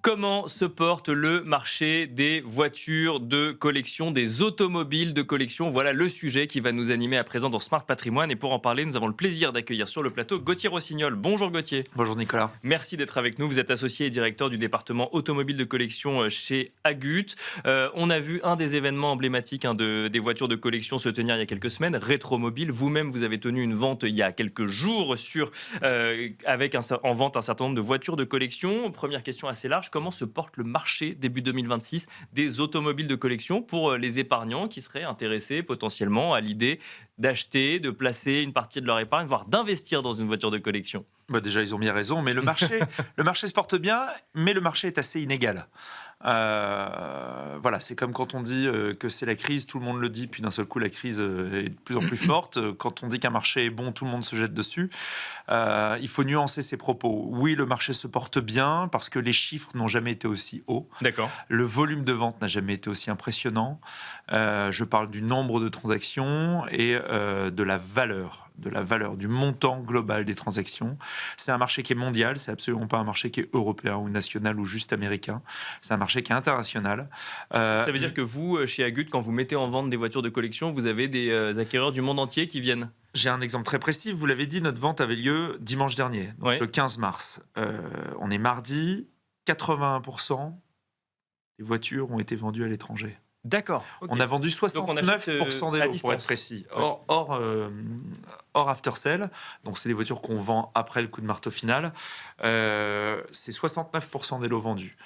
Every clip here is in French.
Comment se porte le marché des voitures de collection, des automobiles de collection? Voilà le sujet qui va nous animer à présent dans Smart Patrimoine. Et pour en parler, nous avons le plaisir d'accueillir sur le plateau Gauthier Rossignol. Bonjour Gauthier. Bonjour Nicolas. Merci d'être avec nous. Vous êtes associé et directeur du département automobile de collection chez Agut. On a vu un des événements emblématiques des voitures de collection se tenir il y a quelques semaines, Rétromobile. Vous-même, vous avez tenu une vente il y a quelques jours en vente un certain nombre de voitures de collection. Première question assez large, comment se porte le marché début 2026 des automobiles de collection pour les épargnants qui seraient intéressés potentiellement à l'idée d'acheter, de placer une partie de leur épargne, voire d'investir dans une voiture de collection? Déjà, ils ont bien raison, mais le marché se porte bien, mais le marché est assez inégal. Voilà, c'est comme quand on dit que c'est la crise, tout le monde le dit, puis d'un seul coup, la crise est de plus en plus forte. Quand on dit qu'un marché est bon, tout le monde se jette dessus. Il faut nuancer ses propos. Oui, le marché se porte bien parce que les chiffres n'ont jamais été aussi hauts. D'accord. Le volume de vente n'a jamais été aussi impressionnant. Je parle du nombre de transactions et de la valeur, du montant global des transactions. C'est un marché qui est mondial, c'est absolument pas un marché qui est européen ou national ou juste américain. C'est un marché qui est international. Ça veut dire que vous, chez Agut, quand vous mettez en vente des voitures de collection, vous avez des acquéreurs du monde entier qui viennent? J'ai un exemple très précis. Vous l'avez dit, notre vente avait lieu dimanche dernier, donc Ouais. le 15 mars. On est mardi, 81% des voitures ont été vendues à l'étranger. D'accord. Ok. On a vendu Donc on achète 69% des à lots, pour être distance. précis, Ouais. hors after sale. Donc c'est les voitures qu'on vend après le coup de marteau final. C'est 69% des lots vendus.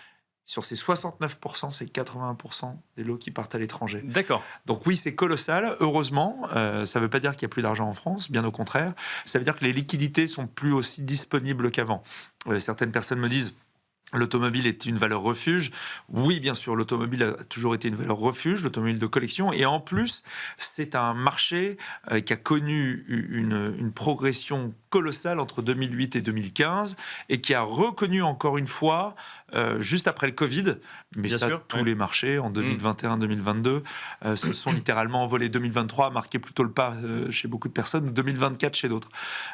Sur ces 69%, c'est 81% des lots qui partent à l'étranger. D'accord. Donc oui, c'est colossal. Heureusement, ça ne veut pas dire qu'il n'y a plus d'argent en France, bien au contraire. Ça veut dire que les liquidités sont plus aussi disponibles qu'avant. Certaines personnes me disent: l'automobile est une valeur refuge. Oui, bien sûr, l'automobile a toujours été une valeur refuge, l'automobile de collection. Et en plus, c'est un marché qui a connu une progression colossale entre 2008 et 2015 et qui a reconnu encore une fois, juste après le Covid, mais Bien ça, sûr, tous ouais. les marchés en 2021-2022 se sont littéralement envolés. 2023 a marqué plutôt le pas chez beaucoup de personnes, 2024 chez d'autres.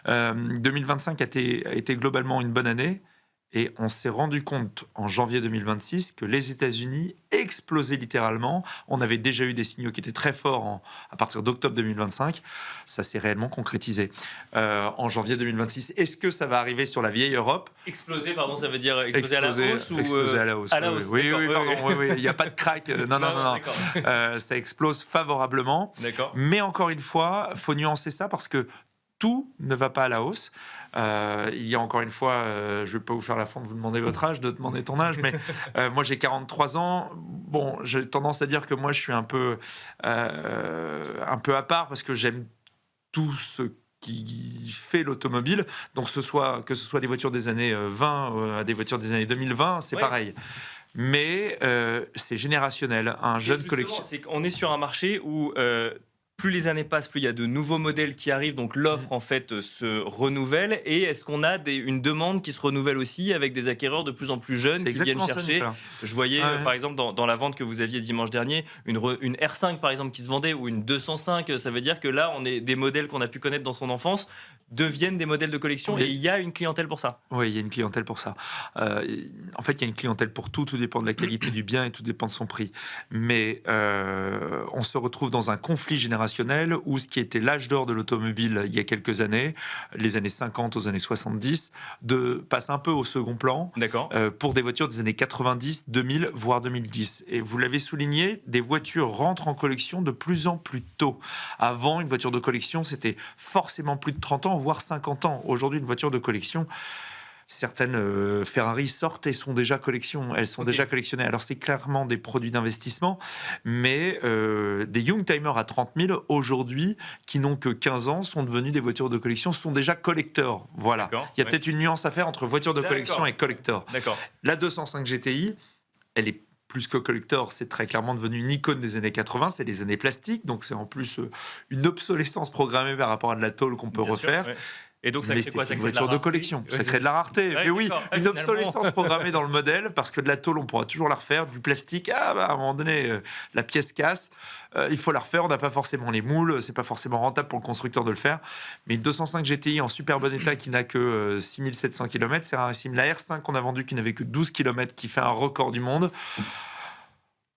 2025 a été globalement une bonne année. Et on s'est rendu compte en janvier 2026 que les États-Unis explosaient littéralement. On avait déjà eu des signaux qui étaient très forts à partir d'octobre 2025. Ça s'est réellement concrétisé en janvier 2026. Est-ce que ça va arriver sur la vieille Europe? Exploser, pardon, ça veut dire exploser à la hausse ou Exploser à la hausse. à la hausse, Oui, d'accord, oui, oui, pardon. oui. Oui. Il n'y a pas de crack. Non. D'accord. Ça explose favorablement. D'accord. Mais encore une fois, il faut nuancer ça parce que tout ne va pas à la hausse. Il y a encore une fois, je ne vais pas vous faire l'affront de vous demander votre âge, de demander ton âge, mais moi j'ai 43 ans. Bon, j'ai tendance à dire que moi je suis un peu à part parce que j'aime tout ce qui fait l'automobile. Donc que ce soit des voitures des années 20 à des voitures des années 2020, c'est Ouais. pareil. Mais c'est générationnel. Un jeune collectionneur. C'est qu'on est sur un marché où plus les années passent, plus il y a de nouveaux modèles qui arrivent, donc l'offre en fait se renouvelle. Et est-ce qu'on a une demande qui se renouvelle aussi avec des acquéreurs de plus en plus jeunes C'est qui viennent exactement ça, chercher? Nicolas. Je voyais Ouais. par exemple dans la vente que vous aviez dimanche dernier une R5 par exemple qui se vendait, ou une 205. Ça veut dire que là, on est des modèles qu'on a pu connaître dans son enfance deviennent des modèles de collection. Oui. Et il y a une clientèle pour ça. Oui, il y a une clientèle pour ça. En fait, il y a une clientèle pour tout. Tout dépend de la qualité du bien et tout dépend de son prix. Mais on se retrouve dans un conflit générationnel où ce qui était l'âge d'or de l'automobile il y a quelques années, les années 50 aux années 70, passe un peu au second plan. D'accord. Pour des voitures des années 90, 2000, voire 2010. Et vous l'avez souligné, des voitures rentrent en collection de plus en plus tôt. Avant, une voiture de collection, c'était forcément plus de 30 ans, voire 50 ans. Aujourd'hui, une voiture de collection, certaines Ferrari sortent et sont déjà collection. Elles sont Ok. déjà collectionnées. Alors, c'est clairement des produits d'investissement, mais des Youngtimers à 30 000, aujourd'hui, qui n'ont que 15 ans, sont devenus des voitures de collection, sont déjà collecteurs. Voilà. D'accord, Il y a ouais. peut-être une nuance à faire entre voiture de collection D'accord. et collector. D'accord. La 205 GTI, elle est plus que collector, c'est très clairement devenu une icône des années 80, c'est les années plastiques, donc c'est en plus une obsolescence programmée par rapport à de la tôle qu'on peut Bien sûr, refaire. ouais. Et donc ça Mais crée quoi? c'est Ça une crée de la voiture de rareté? collection, ça Ouais, crée de la rareté. ouais, Mais oui, d'accord. Ouais, une finalement. obsolescence programmée dans le modèle, parce que de la tôle, on pourra toujours la refaire, du plastique, à un moment donné, la pièce casse, il faut la refaire, on n'a pas forcément les moules, c'est pas forcément rentable pour le constructeur de le faire, mais une 205 GTI en super bon état qui n'a que 6700 km, c'est rarissime. La R5 qu'on a vendue qui n'avait que 12 km, qui fait un record du monde,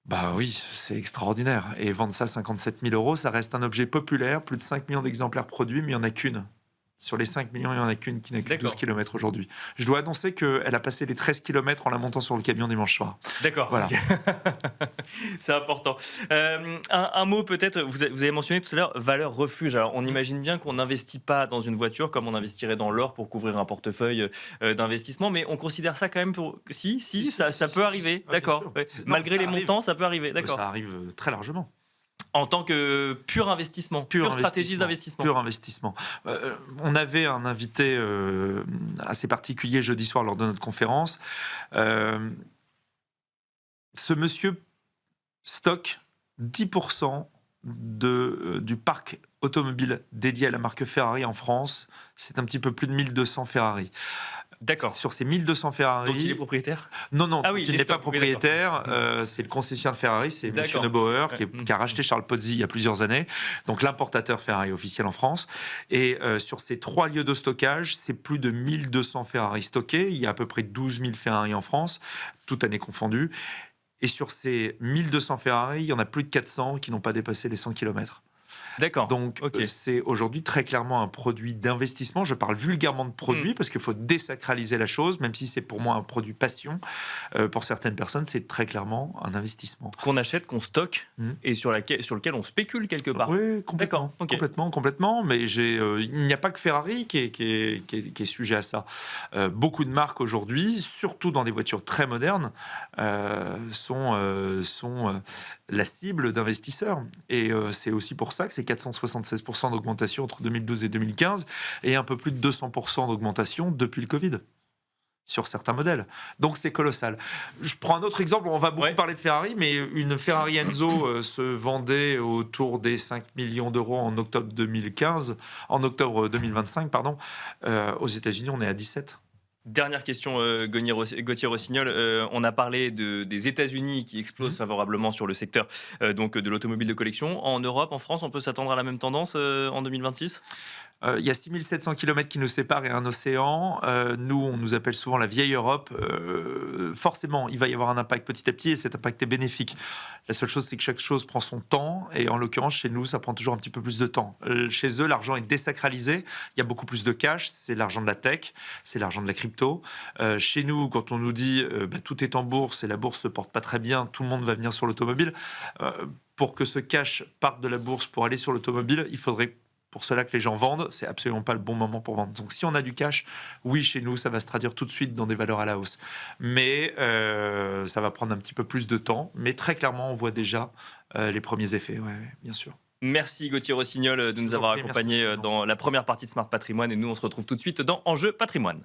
bah oui, c'est extraordinaire. Et vendre ça 57 000 euros, ça reste un objet populaire, plus de 5 millions d'exemplaires produits, mais il n'y en a qu'une. Sur les 5 millions, il n'y en a qu'une qui n'a que 12 D'accord. km aujourd'hui. Je dois annoncer qu'elle a passé les 13 km en la montant sur le camion dimanche soir. D'accord. Voilà. Ok. C'est important. Un mot peut-être, vous avez mentionné tout à l'heure valeur refuge. Alors, on imagine bien qu'on n'investit pas dans une voiture comme on investirait dans l'or pour couvrir un portefeuille d'investissement, mais on considère ça quand même pour... Si, ça peut arriver. Ah, bien D'accord. sûr. Ouais. Non, Malgré ça les arrive. montants, ça peut arriver. D'accord. Ça arrive très largement. En tant que pur investissement, pure stratégie d'investissement. Pur investissement. On avait un invité assez particulier jeudi soir lors de notre conférence. Ce monsieur stocke 10% du parc automobile dédié à la marque Ferrari en France. C'est un petit peu plus de 1200 Ferrari. D'accord. Sur ces 1200 Ferrari... Donc il est propriétaire? Non, Ah oui, il les n'est pas stocks, oui, propriétaire. C'est le concessionnaire de Ferrari, c'est M. D'accord. Neubauer Ouais. qui a racheté Charles Pozzi il y a plusieurs années, donc l'importateur Ferrari officiel en France. Et sur ces 3 lieux de stockage, c'est plus de 1200 Ferrari stockés. Il y a à peu près 12 000 Ferrari en France, toutes années confondues. Et sur ces 1200 Ferrari, il y en a plus de 400 qui n'ont pas dépassé les 100 km. D'accord. Donc, Ok. c'est aujourd'hui très clairement un produit d'investissement. Je parle vulgairement de produit parce qu'il faut désacraliser la chose, même si c'est pour moi un produit passion. Pour certaines personnes, c'est très clairement un investissement. Qu'on achète, qu'on stocke Mm. et sur lequel on spécule quelque part. Oui, complètement. D'accord, ok. Complètement. Mais il n'y a pas que Ferrari qui est sujet à ça. Beaucoup de marques aujourd'hui, surtout dans des voitures très modernes, sont la cible d'investisseurs. Et c'est aussi pour ça que c'est 476% d'augmentation entre 2012 et 2015 et un peu plus de 200% d'augmentation depuis le Covid sur certains modèles. Donc c'est colossal. Je prends un autre exemple, on va beaucoup parler de Ferrari, mais une Ferrari Enzo se vendait autour des 5 millions d'euros en octobre 2025, pardon. Aux États-Unis, on est à 17. Dernière question, Gauthier Rossignol. On a parlé des États-Unis qui explosent favorablement sur le secteur donc de l'automobile de collection. En Europe, en France, on peut s'attendre à la même tendance en 2026 ? Il y a 6700 km qui nous séparent et un océan. Nous, on nous appelle souvent la vieille Europe. Forcément, il va y avoir un impact petit à petit et cet impact est bénéfique. La seule chose, c'est que chaque chose prend son temps et en l'occurrence, chez nous, ça prend toujours un petit peu plus de temps. Chez eux, l'argent est désacralisé. Il y a beaucoup plus de cash. C'est l'argent de la tech, c'est l'argent de la crypto. Chez nous, quand on nous dit tout est en bourse et la bourse se porte pas très bien, tout le monde va venir sur l'automobile. Pour que ce cash parte de la bourse pour aller sur l'automobile, il faudrait pour cela que les gens vendent, c'est absolument pas le bon moment pour vendre. Donc si on a du cash, oui, chez nous, ça va se traduire tout de suite dans des valeurs à la hausse. Mais ça va prendre un petit peu plus de temps. Mais très clairement, on voit déjà les premiers effets, ouais, bien sûr. Merci Gauthier Rossignol de nous avoir accompagnés dans la première partie de Smart Patrimoine. Et nous, on se retrouve tout de suite dans Enjeu Patrimoine.